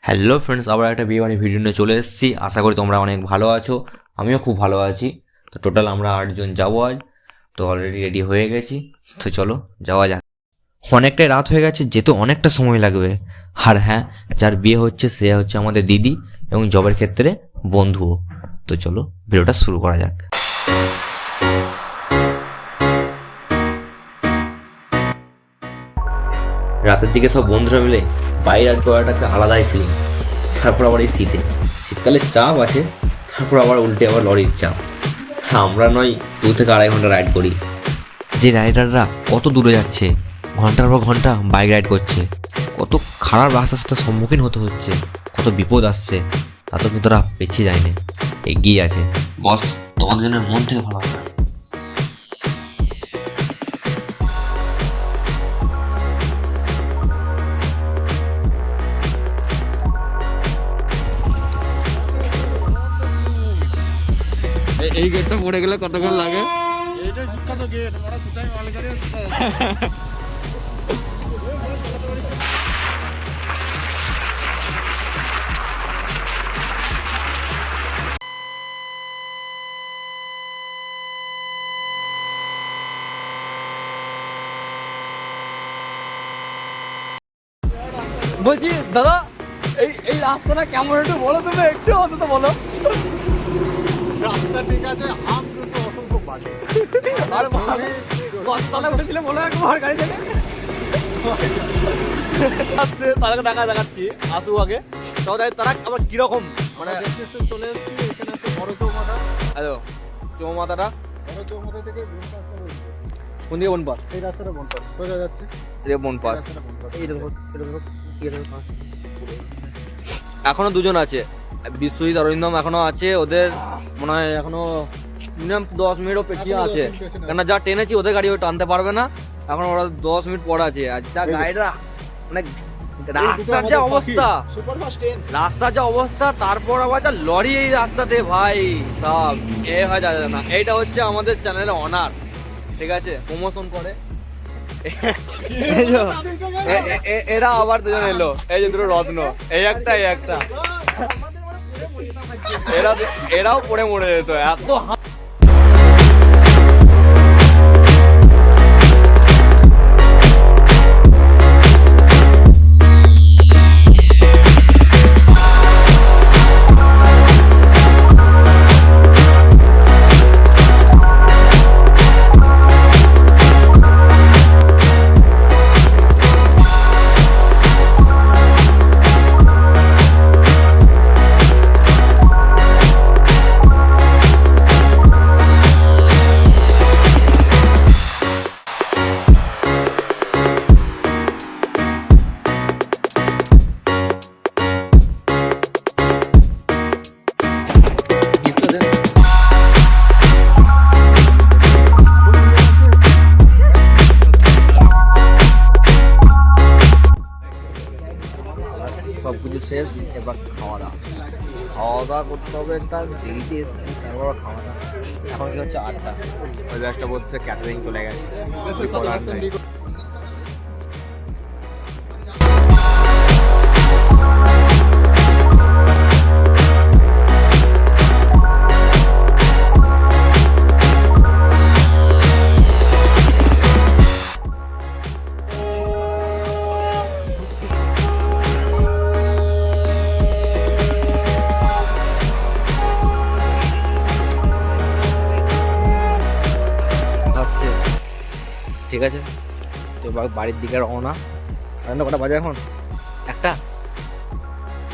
Hello friends, আবার একটা বিয়ে বাড়ি ভিডিও নিয়ে চলে এসেছি। আশা করি তোমরা অনেক ভালো আছো, আমিও খুব ভালো আছি। তো টোটাল আমরা 8 জন যাবো আজ। তো অলরেডি রেডি হয়ে গেছি, তো চলো যাওয়া যাক। অনেকটাই রাত হয়ে গেছে, যেতে অনেকটা সময় লাগবে। আর হ্যাঁ, যার বিয়ে হচ্ছে সে হচ্ছে আমাদের দিদি এবং জবের ক্ষেত্রে বন্ধুও। তো চলো ভিডিওটা শুরু করা যাক। রাতের দিকে সব বন্ধুরা মিলে বাইরে রাইড করাটা একটা আলাদাই ফিলিং। তারপর আবার এই শীতকালে চাপ আছে, তারপর আবার উল্টে আবার লরির চাপ। আমরা নয় 2 থেকে 2.5 ঘন্টা রাইড করি। যে রাইডাররা কত দূরে যাচ্ছে, ঘন্টার পর ঘন্টা বাইক রাইড করছে, কত খারাপ রাস্তার সাথে সম্মুখীন হতে হচ্ছে, কত বিপদ আসছে, তা তো কিন্তু তারা পিছিয়ে যায়নি, এগিয়ে আছে। বস, তোমাদের জন্য মন থেকে ভালো হবে। এই গেটটা পড়ে গেলে কতক্ষণ লাগে? এইটা বিখ্যাত গেট, আমরা কোথায় মাল গাড়ি আছে। বলছি দাদা, এই রাস্তাটা কেমন একটু বলো, তুমি একটু অন্তত বলো। রাস্তা ঠিক আছে, আম কিন্তু অসংখ্য বাজে। আর বস্তাটা উঠেছিল বলো একবার গাড়ি থেকে আসছে, তাদেরকে দেখাচ্ছি আসু আগে। তারা আবার কিরকম মানে ডেস্টিনেশন চলে এসেছি, এখানে আছে বড় চৌমাথা। হ্যালো, চৌমাথাটা বড় চৌমাথা থেকে বনপাস রয়েছে। কোন দিকে বনপাস? এই রাস্তাটা বনপাস সোজা যাচ্ছে। এটা বনপাস। রাস্তাটা বনপাস। এখনো দুজন আছে, বিশ্বজিৎ অরিন্দম এখনো আছে। ওদের মনে হয় এখনো মিনিমাম 10 মিনিটও পেছিয়ে আছে, কেননা যা টেনেছি ওদের গাড়ি ও টানতে পারবে না। এখন ওরা 10 মিনিট পর আছে। আর যা গাড়িটা মানে রাস্তার যে অবস্থা, রাস্তার যে অবস্থা, তারপর আবার যা লরি এই রাস্তাতে, ভাই সব এ হয় যাবে না। এইটা হচ্ছে আমাদের চ্যানেলে অনার, ঠিক আছে, প্রমোশন করে। এরা আবার দুজন এলো, এই যে দুটো রত্ন, এই একটা এই একটা। এরাও পড়ে মরে যেত এত। সব কিছু শেষ, এবার খাওয়া দাওয়া করতে হবে। একটা দেরিতে এসেছি, তারপর খাওয়া দাওয়া। এখন কি হচ্ছে 8টা, ওই ব্যাগটা বলছে ক্যাটারিং চলে গেছে। ঠিক আছে, তো বাড়ির দিকে রওনা। কটা বাজে এখন?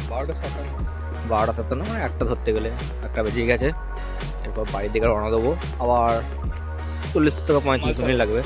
12টা 57, মানে 1টা ধরতে গেলে 1টা বেজে গেছে। এরপর বাড়ির দিকে রওনা দেবো। আবার 40 থেকে 35 মিনিট লাগবে।